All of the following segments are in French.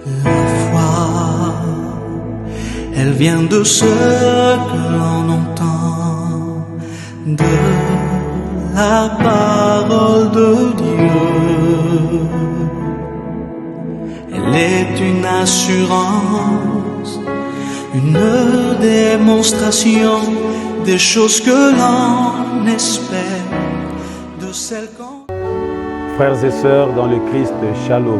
La foi, elle vient de ce que l'on entend, de la parole de Dieu. Elle est une assurance, une démonstration des choses que l'on espère, de celles qu'on... Frères et sœurs dans le Christ, Shalom.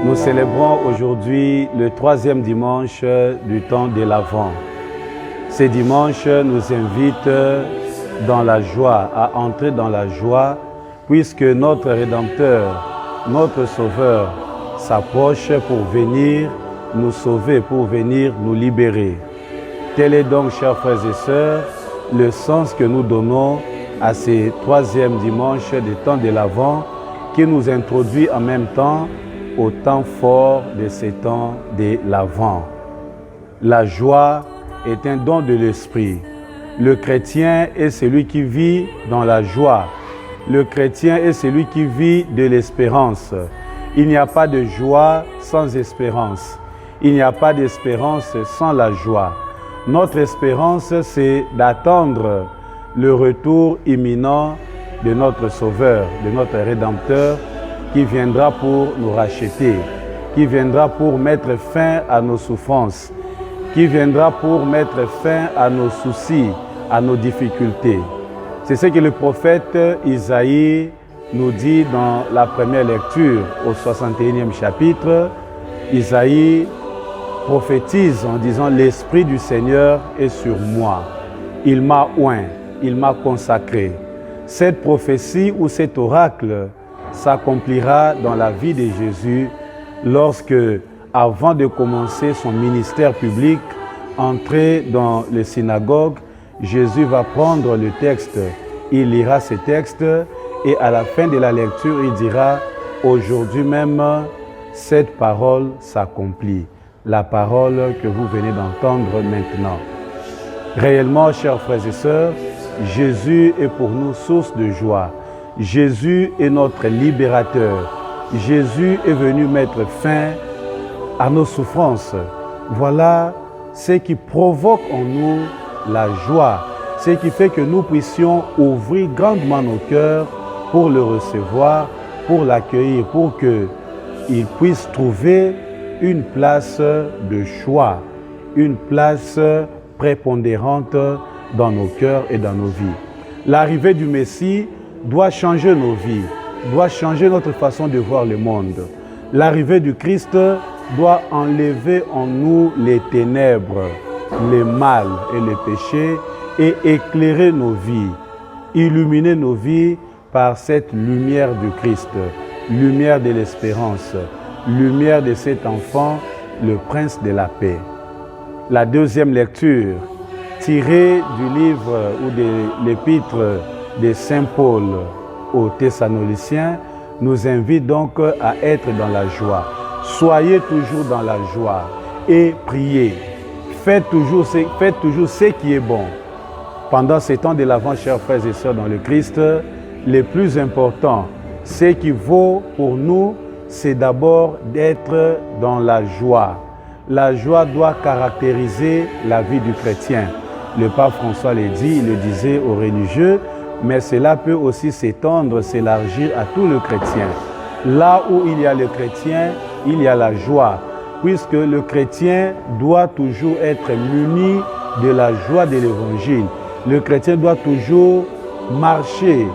Nous célébrons aujourd'hui le troisième dimanche du temps de l'Avent. Ce dimanche nous invite dans la joie, à entrer dans la joie, puisque notre Rédempteur, notre Sauveur, s'approche pour venir nous sauver, pour venir nous libérer. Tel est donc, chers frères et sœurs, le sens que nous donnons à ce troisième dimanche du temps de l'Avent, qui nous introduit en même temps au temps fort de ce temps de l'Avent. La joie est un don de l'Esprit. Le chrétien est celui qui vit dans la joie. Le chrétien est celui qui vit de l'espérance. Il n'y a pas de joie sans espérance. Il n'y a pas d'espérance sans la joie. Notre espérance, c'est d'attendre le retour imminent de notre Sauveur, de notre Rédempteur, qui viendra pour nous racheter, qui viendra pour mettre fin à nos souffrances, qui viendra pour mettre fin à nos soucis, à nos difficultés. C'est ce que le prophète Isaïe nous dit dans la première lecture au 61e chapitre. Isaïe prophétise en disant « L'Esprit du Seigneur est sur moi. Il m'a oint, il m'a consacré. » Cette prophétie ou cet oracle s'accomplira dans la vie de Jésus lorsque, avant de commencer son ministère public, entrer dans les synagogues, Jésus va prendre le texte, il lira ce texte et à la fin de la lecture, il dira « Aujourd'hui même, cette parole s'accomplit. » La parole que vous venez d'entendre maintenant. Réellement, chers frères et sœurs, Jésus est pour nous source de joie. Jésus est notre libérateur. Jésus est venu mettre fin à nos souffrances. Voilà ce qui provoque en nous la joie, ce qui fait que nous puissions ouvrir grandement nos cœurs pour le recevoir, pour l'accueillir, pour qu'il puisse trouver une place de choix, une place prépondérante dans nos cœurs et dans nos vies. L'arrivée du Messie doit changer nos vies, doit changer notre façon de voir le monde. L'arrivée du Christ doit enlever en nous les ténèbres, les mal et les péchés et éclairer nos vies, illuminer nos vies par cette lumière du Christ, lumière de l'espérance, lumière de cet enfant, le prince de la paix. La deuxième lecture, tirée du livre ou de l'épître de Saint Paul aux Thessaloniciens, nous invite donc à être dans la joie. Soyez toujours dans la joie et priez. Faites toujours ce qui est bon. Pendant ces temps de l'Avent, chers frères et sœurs dans le Christ, le plus important, ce qui vaut pour nous, c'est d'abord d'être dans la joie. La joie doit caractériser la vie du chrétien. Le pape François le dit, il le disait aux religieux, mais cela peut aussi s'étendre, s'élargir à tout le chrétien. Là où il y a le chrétien, il y a la joie, puisque le chrétien doit toujours être muni de la joie de l'Évangile. Le chrétien doit toujours marcher,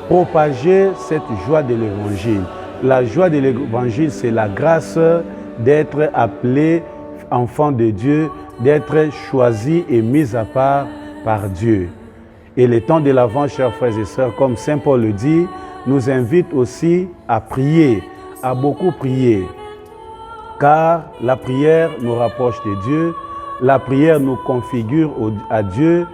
propager cette joie de l'Évangile. La joie de l'Évangile, c'est la grâce d'être appelé enfant de Dieu, d'être choisi et mis à part par Dieu. Et le temps de l'Avent, chers frères et sœurs, comme Saint Paul le dit, nous invite aussi à prier, à beaucoup prier. Car la prière nous rapproche de Dieu, la prière nous configure à Dieu,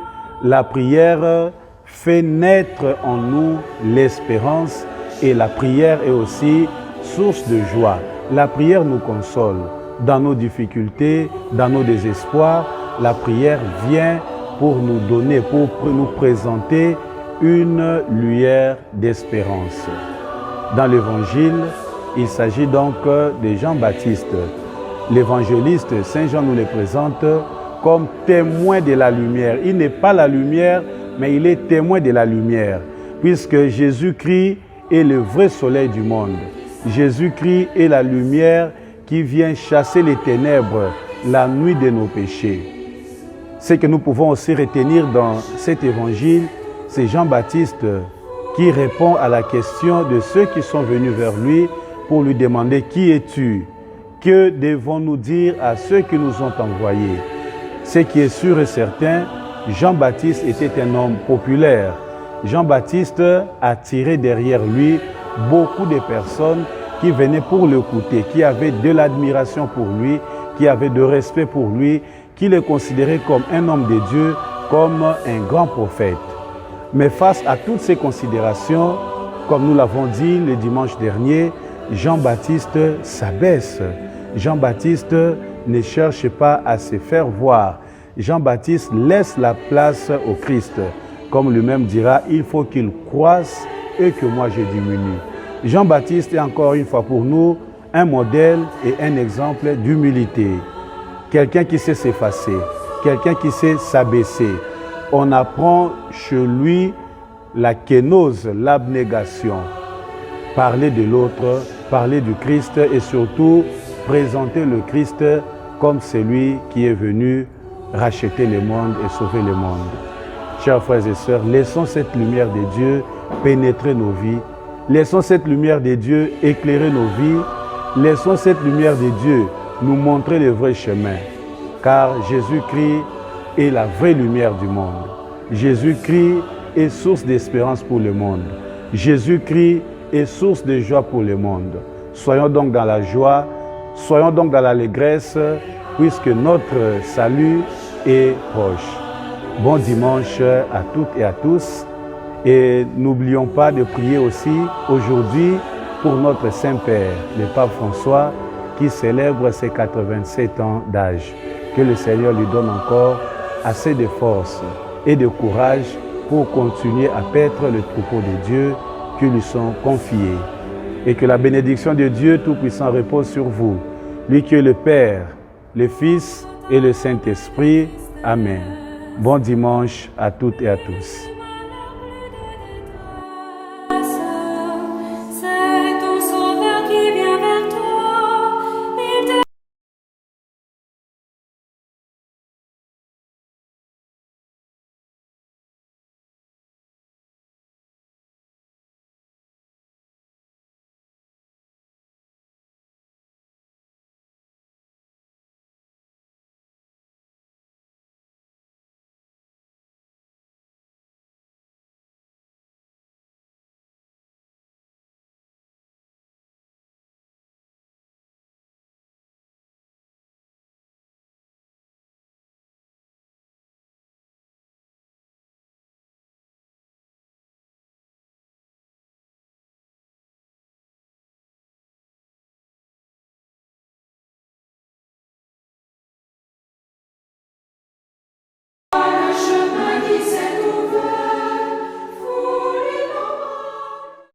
la prière fait naître en nous l'espérance et la prière est aussi source de joie. La prière nous console. Dans nos difficultés, dans nos désespoirs, la prière vient pour nous donner, pour nous présenter une lueur d'espérance. Dans l'Évangile, il s'agit donc de Jean-Baptiste. L'évangéliste Saint Jean nous les présente comme témoin de la lumière. Il n'est pas la lumière, mais il est témoin de la lumière, puisque Jésus-Christ est le vrai soleil du monde. Jésus-Christ est la lumière qui vient chasser les ténèbres, la nuit de nos péchés. Ce que nous pouvons aussi retenir dans cet évangile, c'est Jean-Baptiste qui répond à la question de ceux qui sont venus vers lui pour lui demander « Qui es-tu » ? Que devons-nous dire à ceux qui nous ont envoyés? Ce qui est sûr et certain, Jean-Baptiste était un homme populaire. Jean-Baptiste attirait derrière lui beaucoup de personnes qui venaient pour l'écouter, qui avaient de l'admiration pour lui, qui avaient de respect pour lui, qui le considéraient comme un homme de Dieu, comme un grand prophète. Mais face à toutes ces considérations, comme nous l'avons dit le dimanche dernier, Jean-Baptiste s'abaisse. Jean-Baptiste ne cherche pas à se faire voir. Jean-Baptiste laisse la place au Christ. Comme lui-même dira, il faut qu'il croisse et que moi je diminue. Jean-Baptiste est encore une fois pour nous un modèle et un exemple d'humilité. Quelqu'un qui sait s'effacer, quelqu'un qui sait s'abaisser. On apprend chez lui la kénose, l'abnégation. Parler de l'autre, parler du Christ et surtout présenter le Christ comme celui qui est venu racheter le monde et sauver le monde. Chers frères et sœurs, laissons cette lumière de Dieu pénétrer nos vies. Laissons cette lumière de Dieu éclairer nos vies. Laissons cette lumière de Dieu nous montrer le vrai chemin. Car Jésus-Christ est la vraie lumière du monde. Jésus-Christ est source d'espérance pour le monde. Jésus-Christ est source de joie pour le monde. Soyons donc dans la joie, soyons donc dans l'allégresse, puisque notre salut est proche. Bon dimanche à toutes et à tous. Et n'oublions pas de prier aussi aujourd'hui pour notre Saint-Père, le Pape François, qui célèbre ses 87 ans d'âge. Que le Seigneur lui donne encore assez de force et de courage pour continuer à paître le troupeau de Dieu qui lui sont confiés. Et que la bénédiction de Dieu Tout-Puissant repose sur vous, lui qui est le Père, le Fils et le Saint-Esprit. Amen. Bon dimanche à toutes et à tous.